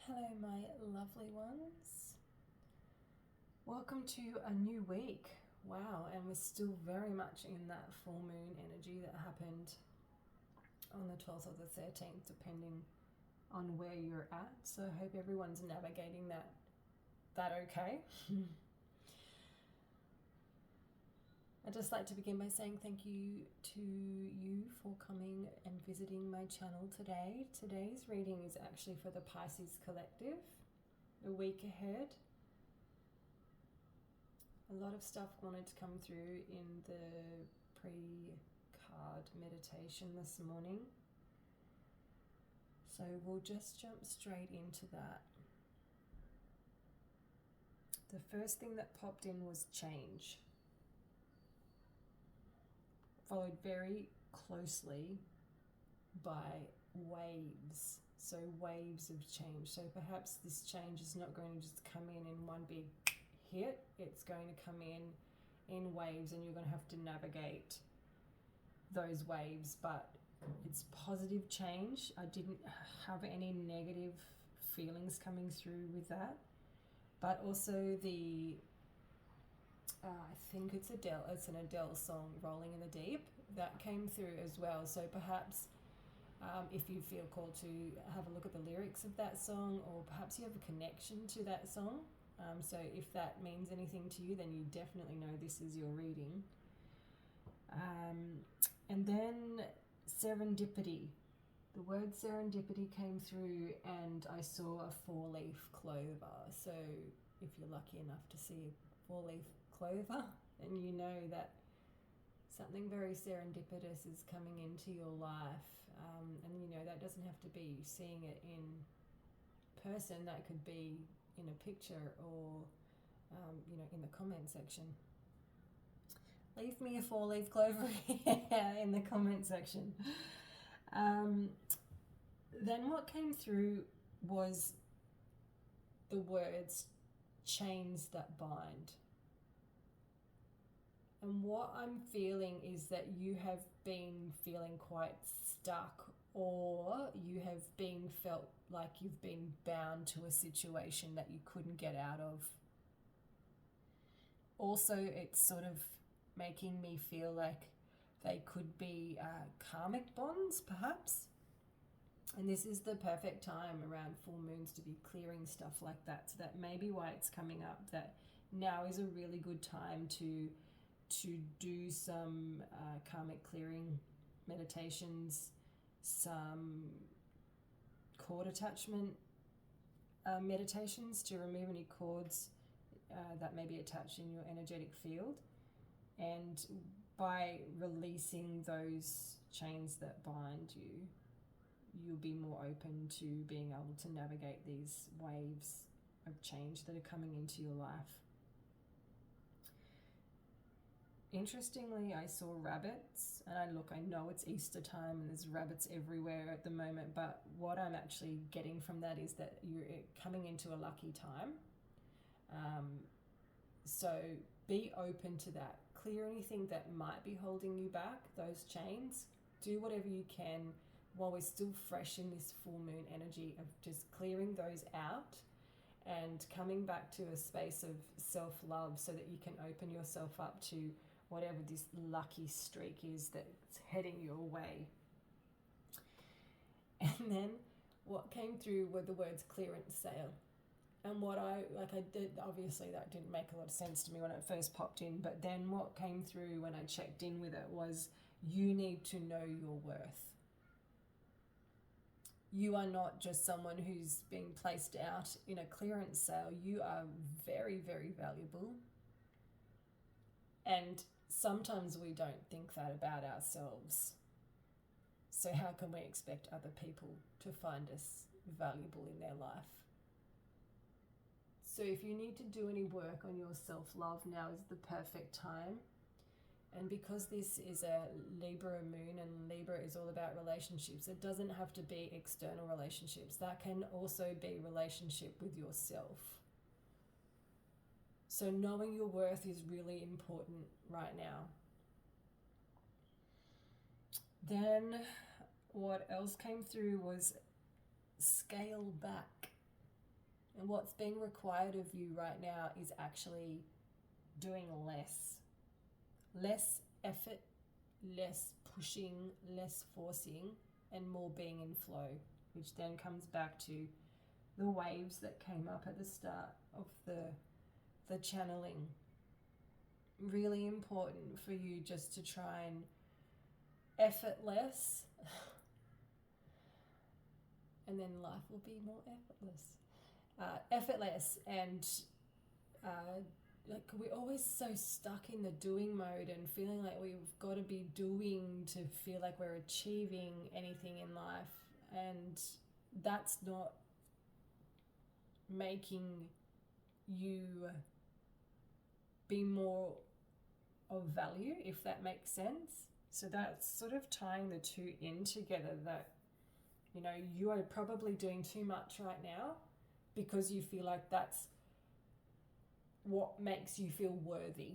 Hello, my lovely ones. Welcome to a new week. Wow, and we're still very much in that full moon energy that happened on the 12th or the 13th, depending on where you're at. So I hope everyone's navigating that okay. I'd just like to begin by saying thank you to you for coming and visiting my channel today. Today's reading is actually for the Pisces Collective, a week ahead. A lot of stuff wanted to come through in the pre-card meditation this morning. So we'll just jump straight into that. The first thing that popped in was change, followed very closely by waves. So waves of change. So perhaps this change is not going to just come in one big hit. It's going to come in waves, and you're going to have to navigate those waves, but it's positive change. I didn't have any negative feelings coming through with that. But also I think it's an Adele song, Rolling in the Deep, that came through as well. So perhaps if you feel called to have a look at the lyrics of that song, or perhaps you have a connection to that song. So if that means anything to you, then you definitely know this is your reading. And then serendipity. The word serendipity came through, and I saw a 4-leaf clover. So if you're lucky enough to see a 4-leaf clover, then you know that something very serendipitous is coming into your life. And you know, that doesn't have to be seeing it in person. That could be in a picture, or in the comment section. Leave me a 4-leaf clover in the comment section. Then what came through was the words chains that bind. And what I'm feeling is that you have been feeling quite stuck, or you have felt like you've been bound to a situation that you couldn't get out of. Also, it's sort of making me feel like they could be karmic bonds, perhaps. And this is the perfect time around full moons to be clearing stuff like that. So that may be why it's coming up, that now is a really good time to do some karmic clearing meditations, some cord attachment meditations to remove any cords that may be attached in your energetic field. And by releasing those chains that bind you, you'll be more open to being able to navigate these waves of change that are coming into your life. Interestingly, I saw rabbits, and I know it's Easter time and there's rabbits everywhere at the moment, but what I'm actually getting from that is that you're coming into a lucky time. So be open to that. Clear anything that might be holding you back, those chains. Do whatever you can while we're still fresh in this full moon energy of just clearing those out and coming back to a space of self-love, so that you can open yourself up to whatever this lucky streak is that's heading your way. And then what came through were the words clearance sale. And what I did, obviously that didn't make a lot of sense to me when it first popped in, but then what came through when I checked in with it was, you need to know your worth. You are not just someone who's being placed out in a clearance sale. You are very, very valuable. And sometimes we don't think that about ourselves. So how can we expect other people to find us valuable in their life? So if you need to do any work on your self-love, now is the perfect time. And because this is a Libra moon, and Libra is all about relationships, it doesn't have to be external relationships. That can also be relationship with yourself. So knowing your worth is really important right now. Then what else came through was scale back. And what's being required of you right now is actually doing less. Less effort, less pushing, less forcing, and more being in flow, which then comes back to the waves that came up at the start of the channeling. Really important for you just to try and effort less, and then life will be more effortless. Effortless and like we're always so stuck in the doing mode and feeling like we've got to be doing to feel like we're achieving anything in life, and that's not making you be more of value, if that makes sense. So that's sort of tying the two in together, that you know you are probably doing too much right now because you feel like that's what makes you feel worthy.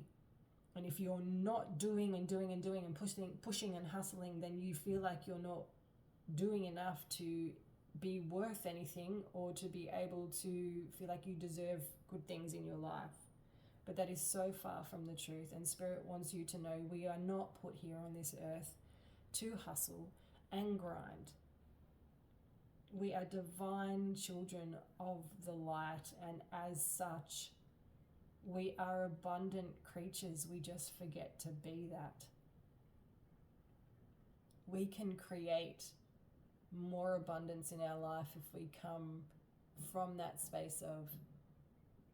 And if you're not doing and doing and doing and pushing and hustling, then you feel like you're not doing enough to be worth anything or to be able to feel like you deserve good things in your life. But that is so far from the truth, and Spirit wants you to know we are not put here on this earth to hustle and grind. We are divine children of the light, and as such, we are abundant creatures. We just forget to be that. We can create more abundance in our life if we come from that space of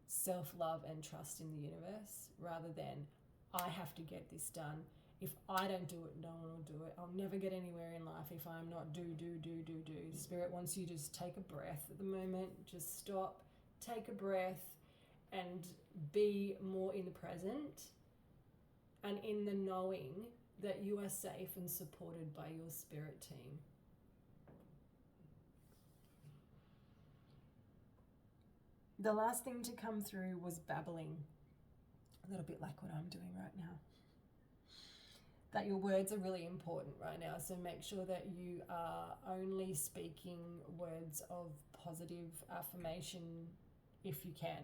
self-love and trust in the universe, rather than I have to get this done. If I don't do it, no one will do it. I'll never get anywhere in life if I'm not do. Spirit wants you to just take a breath at the moment. Just stop, take a breath, and be more in the present and in the knowing that you are safe and supported by your spirit team. The last thing to come through was babbling, a little bit like what I'm doing right now. That your words are really important right now, so make sure that you are only speaking words of positive affirmation if you can.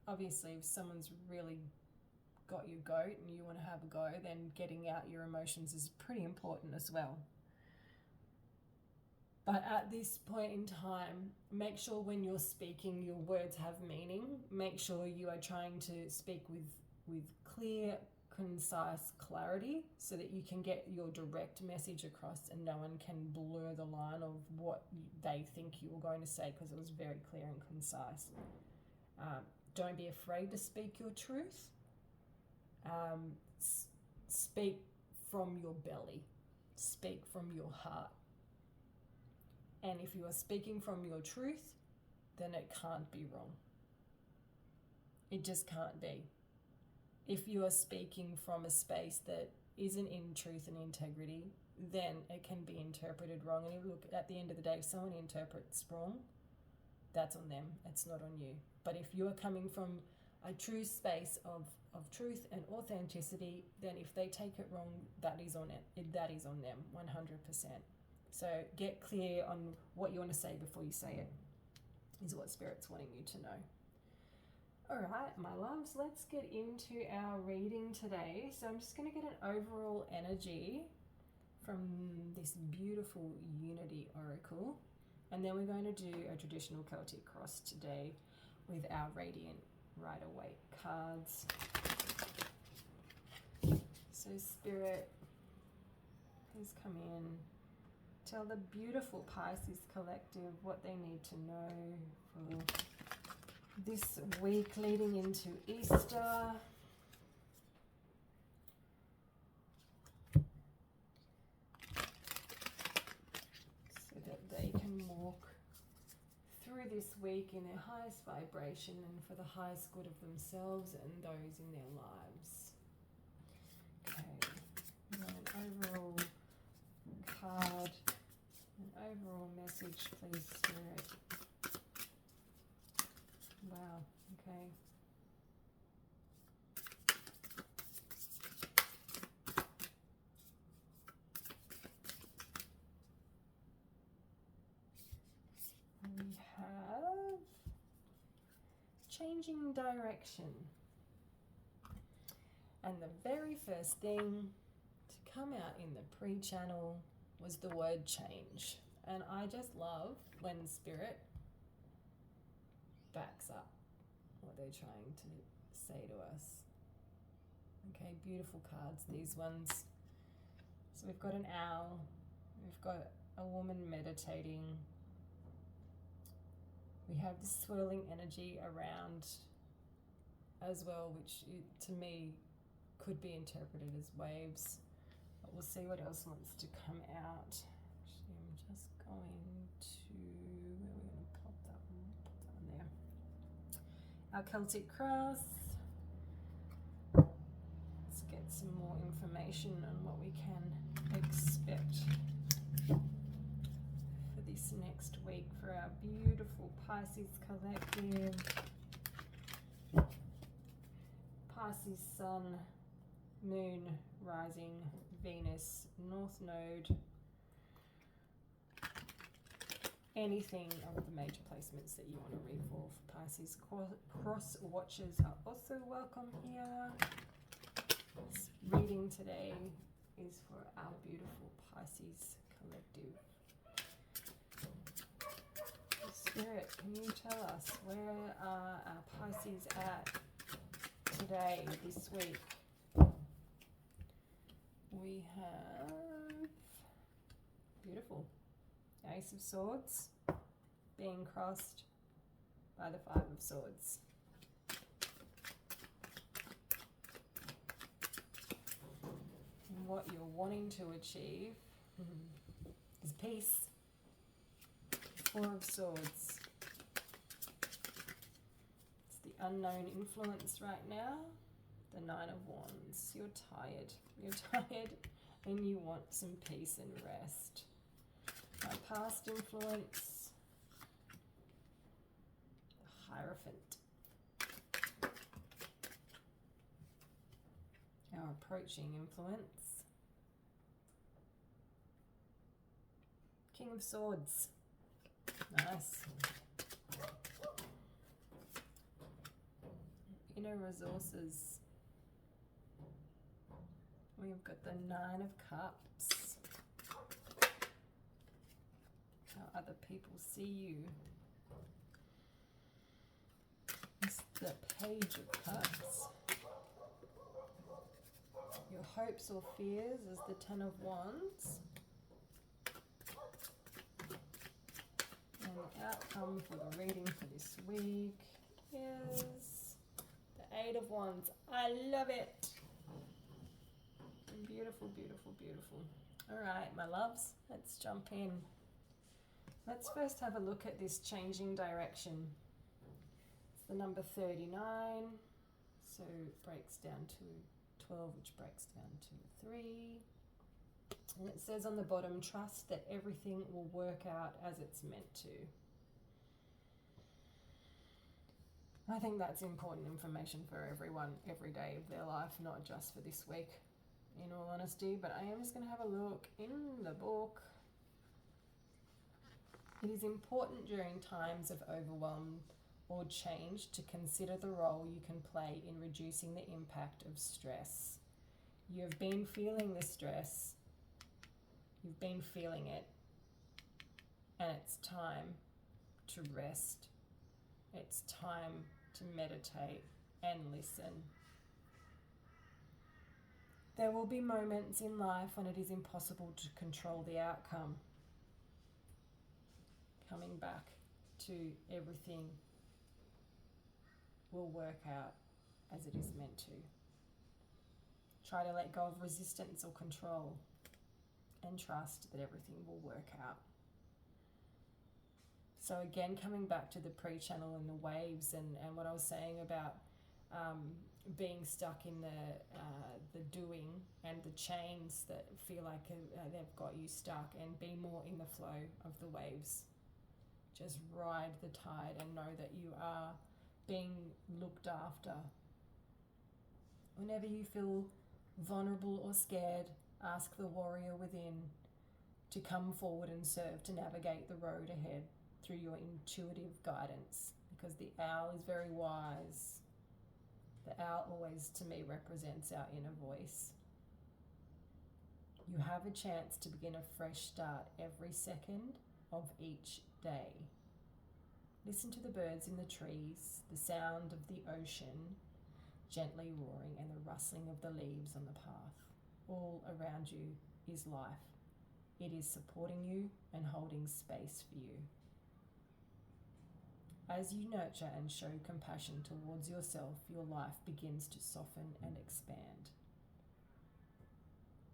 Obviously, if someone's really got your goat and you want to have a go, then getting out your emotions is pretty important as well. But at this point in time, make sure when you're speaking, your words have meaning. Make sure you are trying to speak with clear, concise clarity so that you can get your direct message across and no one can blur the line of what they think you were going to say, because it was very clear and concise. Don't be afraid to speak your truth. Speak from your belly. Speak from your heart. And if you are speaking from your truth, then it can't be wrong. It just can't be. If you are speaking from a space that isn't in truth and integrity, then it can be interpreted wrong. And look, at the end of the day, if someone interprets wrong, that's on them. It's not on you. But if you are coming from a true space of truth and authenticity, then if they take it wrong, that is on it. That is on them, 100%. So get clear on what you want to say before you say it, is what Spirit's wanting you to know. All right, my loves, let's get into our reading today. So I'm just going to get an overall energy from this beautiful Unity Oracle. And then we're going to do a traditional Celtic cross today with our Radiant Rider-Waite cards. So Spirit, please come in. Tell the beautiful Pisces collective what they need to know for this week leading into Easter. So that they can walk through this week in their highest vibration and for the highest good of themselves and those in their lives. Okay, an overall card, an overall message, please, Spirit. Wow, okay. We have changing direction. And the very first thing to come out in the pre-channel was the word change. And I just love when Spirit backs up what they're trying to say to us. Okay, beautiful cards, these ones. So we've got an owl, we've got a woman meditating. We have this swirling energy around as well, which to me could be interpreted as waves. But we'll see what else wants to come out. Actually, I'm just going to, where are we going to pop that one? Pop that one there. Our Celtic cross. Let's get some more information on what we can expect for this next week for our beautiful Pisces collective. Pisces Sun, Moon, Rising, Venus, North Node. Anything of the major placements that you want to read for Pisces cross watchers are also welcome here. This reading today is for our beautiful Pisces collective. Spirit, can you tell us where are our Pisces at today, this week? We have, beautiful, Ace of Swords being crossed by the Five of Swords. And what you're wanting to achieve is peace. Four of Swords. It's the unknown influence right now. The Nine of Wands. You're tired. You're tired and you want some peace and rest. Our past influence. The Hierophant. Our approaching influence. King of Swords. Nice. Inner resources. We've got the Nine of Cups. How other people see you. It's the Page of Cups. Your hopes or fears is the Ten of Wands. And the outcome for the reading for this week is the Eight of Wands. I love it. Beautiful, beautiful, beautiful. All right, my loves, let's jump in. Let's first have a look at this changing direction. It's the number 39, so it breaks down to 12, which breaks down to 3. And it says on the bottom, trust that everything will work out as it's meant to. I think that's important information for everyone every day of their life, not just for this week, in all honesty. But I am just going to have a look in the book. It is important during times of overwhelm or change to consider the role you can play in reducing the impact of stress. You have been feeling the stress. You've been feeling it, and it's time to rest. It's time to meditate and listen. There will be moments in life when it is impossible to control the outcome. Coming back to everything will work out as it is meant to. Try to let go of resistance or control and trust that everything will work out. So again, coming back to the pre-channel and the waves and what I was saying about being stuck in the doing and the chains that feel like they've got you stuck, and be more in the flow of the waves. Just ride the tide and know that you are being looked after. Whenever you feel vulnerable or scared, ask the warrior within to come forward and serve to navigate the road ahead through your intuitive guidance, because the owl is very wise. The owl always, to me, represents our inner voice. You have a chance to begin a fresh start every second of each day. Listen to the birds in the trees, the sound of the ocean gently roaring, and the rustling of the leaves on the path. All around you is life. It is supporting you and holding space for you. As you nurture and show compassion towards yourself, your life begins to soften and expand.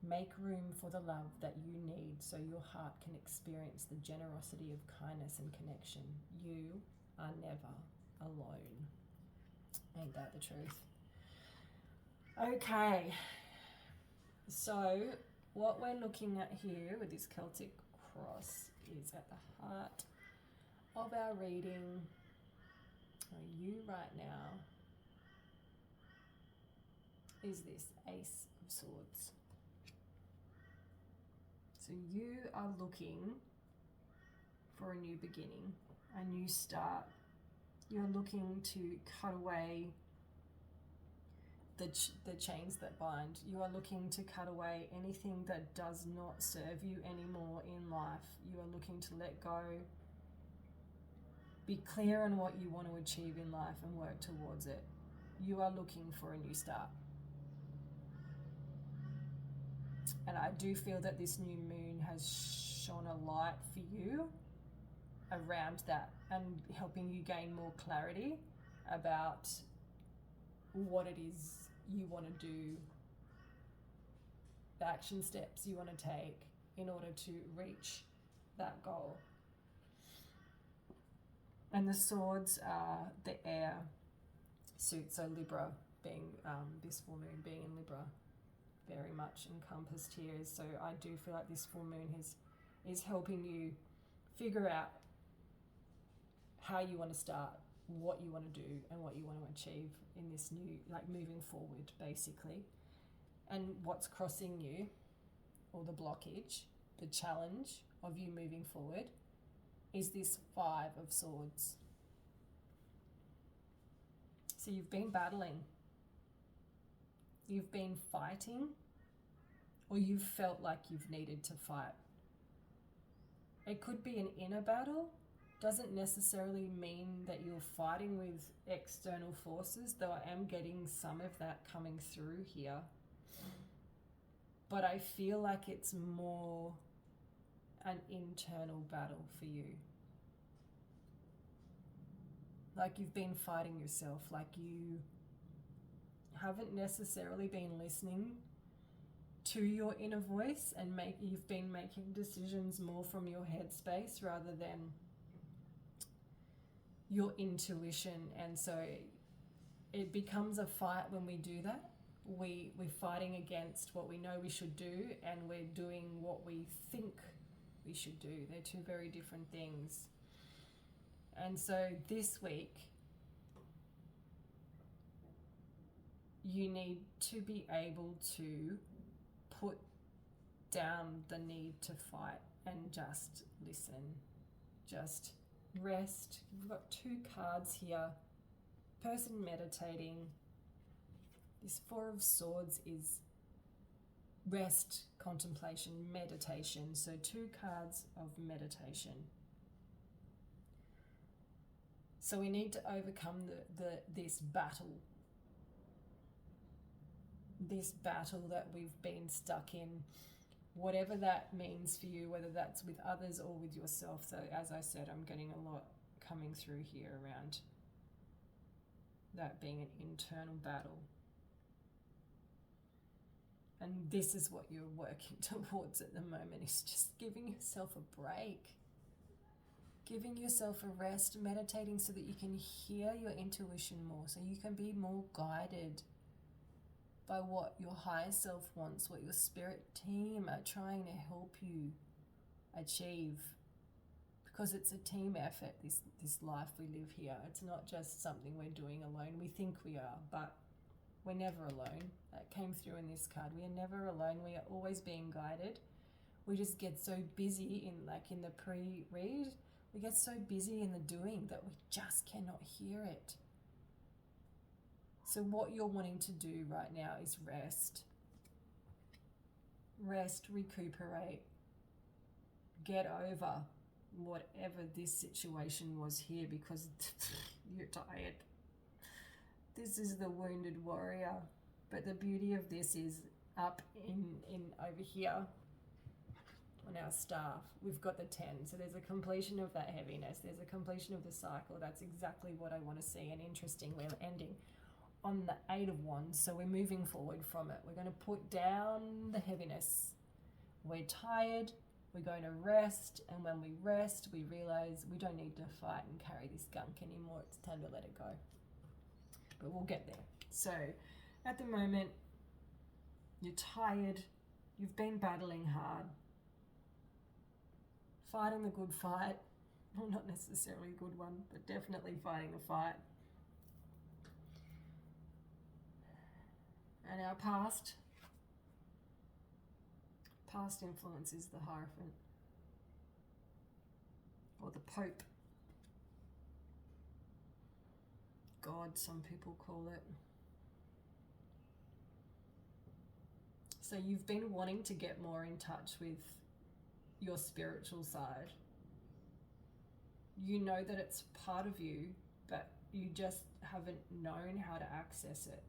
Make room for the love that you need so your heart can experience the generosity of kindness and connection. You are never alone. Ain't that the truth? Okay, so what we're looking at here with this Celtic cross is at the heart of our reading. You right now is this Ace of Swords. So you are looking for a new beginning, a new start. You're looking to cut away the chains that bind. You are looking to cut away anything that does not serve you anymore in life. You are looking to let go. Be clear on what you want to achieve in life and work towards it. You are looking for a new start. And I do feel that this new moon has shone a light for you around that and helping you gain more clarity about what it is you want to do, the action steps you want to take in order to reach that goal. And the swords are the air suit, so Libra being this full moon being in Libra, very much encompassed here. So I do feel like this full moon is helping you figure out how you want to start, what you want to do, and what you want to achieve in this new, like moving forward, basically. And what's crossing you, or the blockage, the challenge of you moving forward, is this Five of Swords. So you've been battling, you've been fighting, or you've felt like you've needed to fight. It could be an inner battle. Doesn't necessarily mean that you're fighting with external forces, though I am getting some of that coming through here. But I feel like it's more an internal battle for you. Like you've been fighting yourself, like you haven't necessarily been listening to your inner voice, and you've been making decisions more from your headspace rather than your intuition. And so it becomes a fight when we do that. We're fighting against what we know we should do, and we're doing what we think we should do. They're two very different things. And so this week, you need to be able to put down the need to fight and just listen. Just rest. We've got two cards here. Person meditating. This Four of Swords is rest, contemplation, meditation. So two cards of meditation. So we need to overcome this battle. This battle that we've been stuck in, whatever that means for you, whether that's with others or with yourself. So as I said, I'm getting a lot coming through here around that being an internal battle. And this is what you're working towards at the moment, is just giving yourself a break. Giving yourself a rest, meditating so that you can hear your intuition more, so you can be more guided by what your higher self wants, what your spirit team are trying to help you achieve. Because it's a team effort, this life we live here. It's not just something we're doing alone. We think we are, but we're never alone. That came through in this card. We are never alone. We are always being guided. We just get so busy in the pre-read, We get so busy in the doing that we just cannot hear it. So what you're wanting to do right now is rest. Rest, recuperate, get over whatever this situation was here, because you're tired. This is the wounded warrior. But the beauty of this is up in over here on our staff, we've got the 10. So there's a completion of that heaviness. There's a completion of the cycle. That's exactly what I want to see. And interesting, we're ending on the 8 of Wands. So we're moving forward from it. We're going to put down the heaviness. We're tired. We're going to rest. And when we rest, we realize we don't need to fight and carry this gunk anymore. It's time to let it go. But we'll get there. So at the moment, you're tired. You've been battling hard. Fighting the good fight. Well, not necessarily a good one, but definitely fighting the fight. And our past influence is the Hierophant, or the Pope. God, some people call it. So you've been wanting to get more in touch with your spiritual side. You know that it's part of you, but you just haven't known how to access it.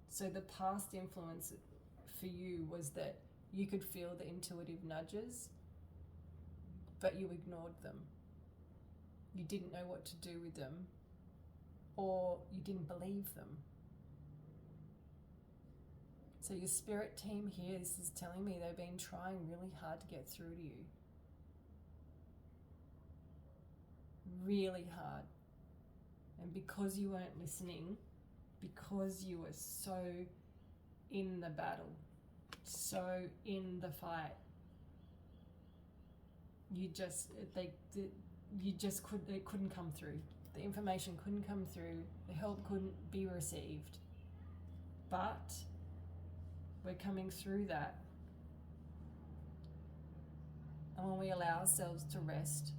So the past influence for you was that you could feel the intuitive nudges, but you ignored them. You didn't know what to do with them, or you didn't believe them. So your spirit team here, this is telling me they've been trying really hard to get through to you. Really hard. And because you weren't listening, because you were so in the battle, so in the fight, it couldn't come through. The information couldn't come through. The help couldn't be received. But we're coming through that. And when we allow ourselves to rest,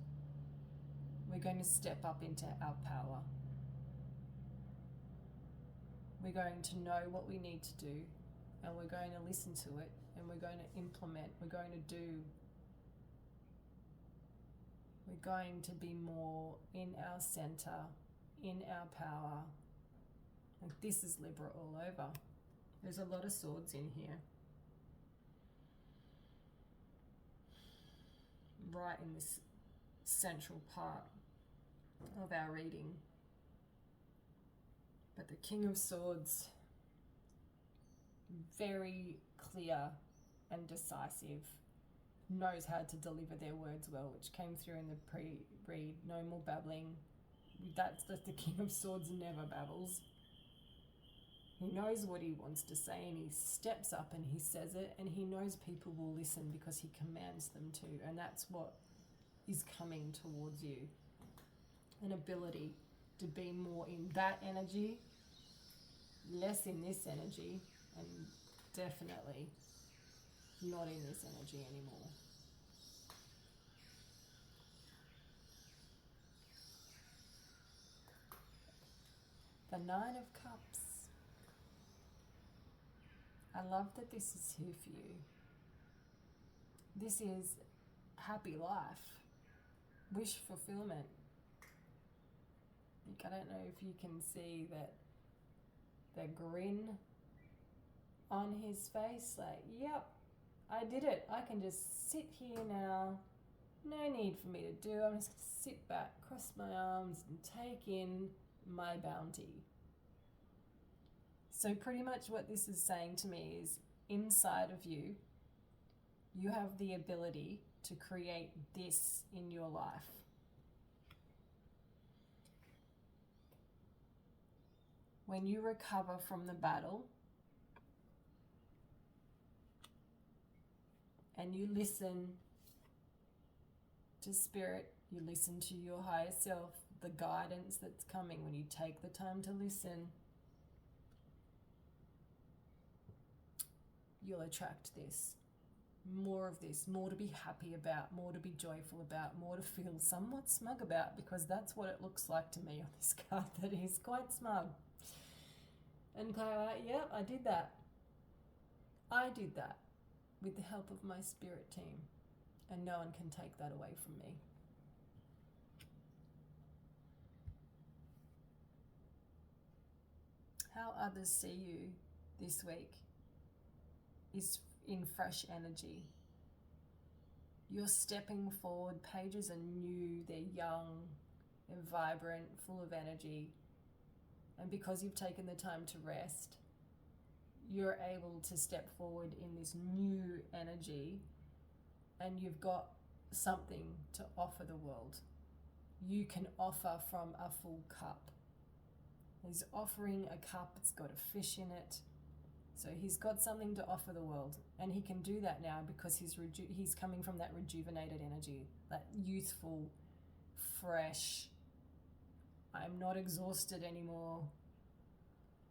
we're going to step up into our power. We're going to know what we need to do, and we're going to listen to it, and we're going to implement, we're going to do. We're going to be more in our center, in our power. And this is Libra all over. There's a lot of swords in here. Right in this central part of our reading. But the King of Swords, very clear and decisive, knows how to deliver their words well, which came through in the pre-read. No more babbling. That's the King of Swords never babbles. He knows what he wants to say, and he steps up and he says it, and he knows people will listen because he commands them to, and that's what is coming towards you. An ability to be more in that energy, less in this energy, and definitely not in this energy anymore. The Nine of Cups. I love that this is here for you. This is happy life, wish fulfillment. I don't know if you can see that the grin on his face, like, yep, I did it. I can just sit here now. No need for me to do. I'm just going to sit back, cross my arms, and take in my bounty. So pretty much what this is saying to me is, inside of you, you have the ability to create this in your life. When you recover from the battle and you listen to spirit, you listen to your higher self, the guidance that's coming, when you take the time to listen, you'll attract this. more of this, more to be happy about, more to be joyful about, more to feel somewhat smug about, because that's what it looks like to me on this card, that he's quite smug. And kind of like, yep, I did that. I did that with the help of my spirit team, and no one can take that away from me. How others see you this week is in fresh energy. You're stepping forward, pages are new, they're young, they're vibrant, full of energy. And because you've taken the time to rest, you're able to step forward in this new energy, and you've got something to offer the world. You can offer from a full cup. He's offering a cup, it's got a fish in it. So he's got something to offer the world, and he can do that now because he's coming from that rejuvenated energy, that youthful, fresh, I'm not exhausted anymore.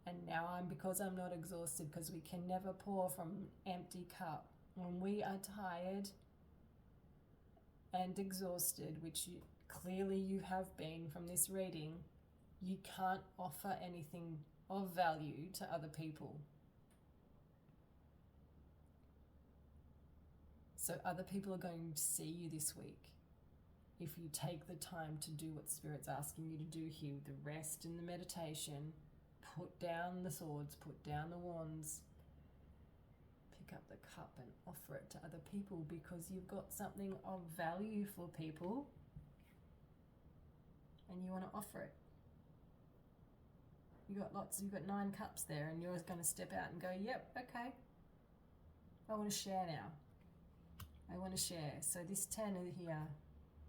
And now because I'm not exhausted, because we can never pour from an empty cup. When we are tired and exhausted, which clearly you have been from this reading, you can't offer anything of value to other people. So other people are going to see you this week if you take the time to do what Spirit's asking you to do here, with the rest and the meditation. Put down the swords, put down the wands, pick up the cup and offer it to other people, because you've got something of value for people and you want to offer it. You've got 9 cups there, and you're going to step out and go, yep, okay, I want to share now. I want to share. So this 10 here,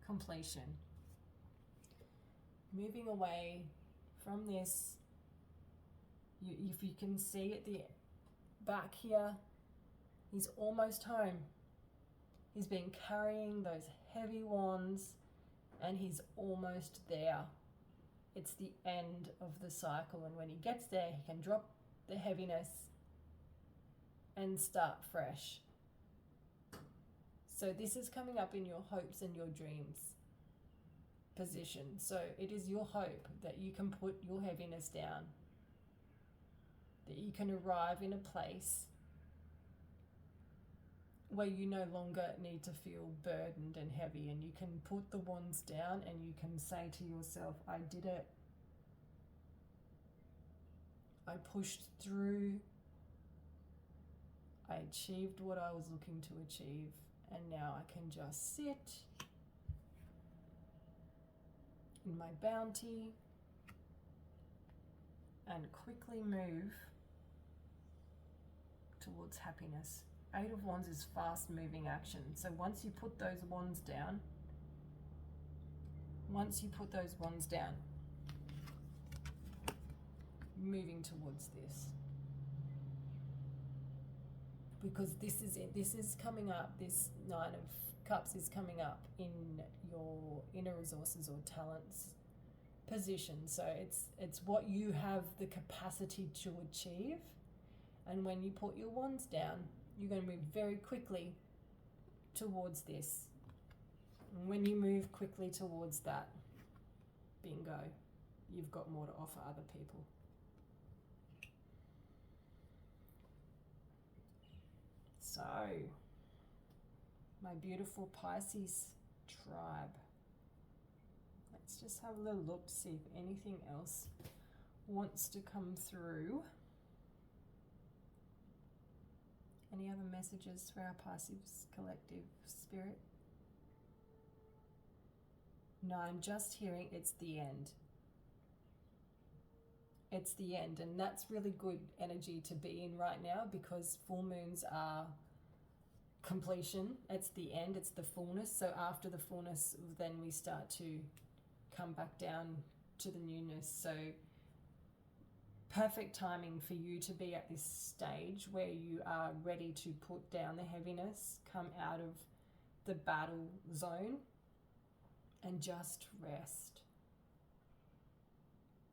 completion. Moving away from this, if you can see at the back here, he's almost home. He's been carrying those heavy wands and he's almost there. It's the end of the cycle, and when he gets there, he can drop the heaviness and start fresh. So this is coming up in your hopes and your dreams position. So it is your hope that you can put your heaviness down, that you can arrive in a place where you no longer need to feel burdened and heavy, and you can put the wands down and you can say to yourself, I did it. I pushed through. I achieved what I was looking to achieve, and now I can just sit in my bounty and quickly move towards happiness. 8 of Wands is fast moving action. So once you put those wands down, moving towards this. Because this is it. This is coming up, this 9 of Cups is coming up in your inner resources or talents position. So it's what you have the capacity to achieve. And when you put your wands down, you're going to move very quickly towards this. And when you move quickly towards that, bingo, you've got more to offer other people. So, my beautiful Pisces tribe, let's just have a little look to see if anything else wants to come through. Any other messages for our Pisces collective spirit? No, I'm just hearing it's the end. It's the end, and that's really good energy to be in right now, because full moons are completion. It's the end, it's the fullness. So after the fullness, then we start to come back down to the newness. So perfect timing for you to be at this stage where you are ready to put down the heaviness, come out of the battle zone and just rest.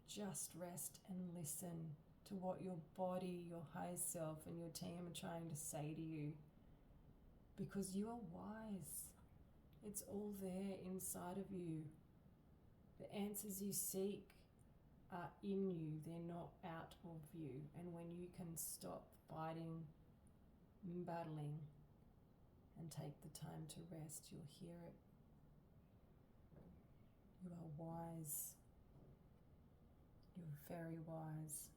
Just rest and listen to what your body, your higher self and your team are trying to say to you. because you are wise. It's all there inside of you. The answers you seek are in you, they're not out of you. And when you can stop fighting and battling and take the time to rest, you'll hear it. You are wise. You're very wise.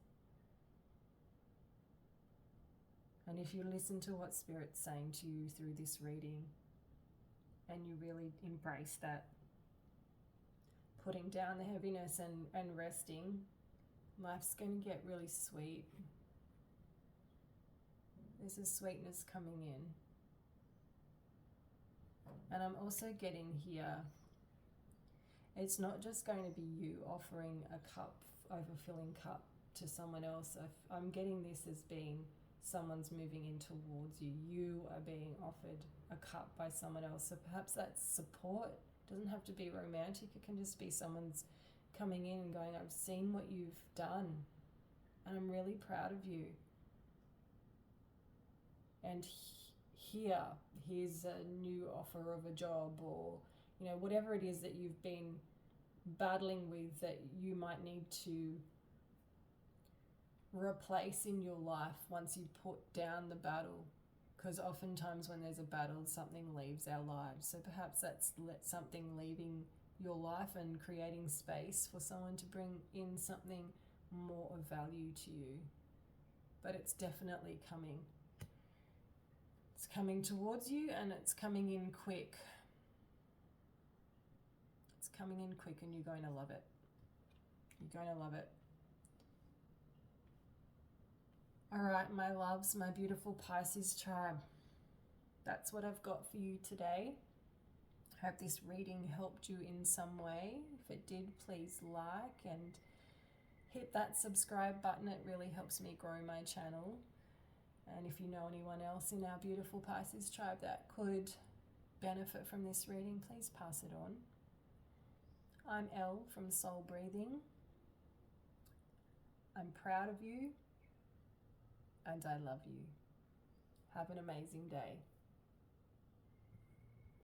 And if you listen to what Spirit's saying to you through this reading, and you really embrace that, putting down the heaviness and resting, life's going to get really sweet. There's a sweetness coming in. And I'm also getting here, it's not just going to be you offering a cup, overfilling cup to someone else. I'm getting this as being someone's moving in towards you. You are being offered a cup by someone else. So perhaps that's support. It doesn't have to be romantic. It can just be someone's coming in and going, I've seen what you've done and I'm really proud of you. And here's a new offer of a job, or whatever it is that you've been battling with that you might need to replace in your life once you put down the battle. Because oftentimes when there's a battle, something leaves our lives. So perhaps that's something leaving your life and creating space for someone to bring in something more of value to you. But it's definitely coming. It's coming towards you, and it's coming in quick. It's coming in quick, and you're going to love it. You're going to love it. All right, my loves, my beautiful Pisces tribe. That's what I've got for you today. I hope this reading helped you in some way. If it did, please like and hit that subscribe button. It really helps me grow my channel. And if you know anyone else in our beautiful Pisces tribe that could benefit from this reading, please pass it on. I'm Elle from Soul Breathing. I'm proud of you. And I love you. Have an amazing day.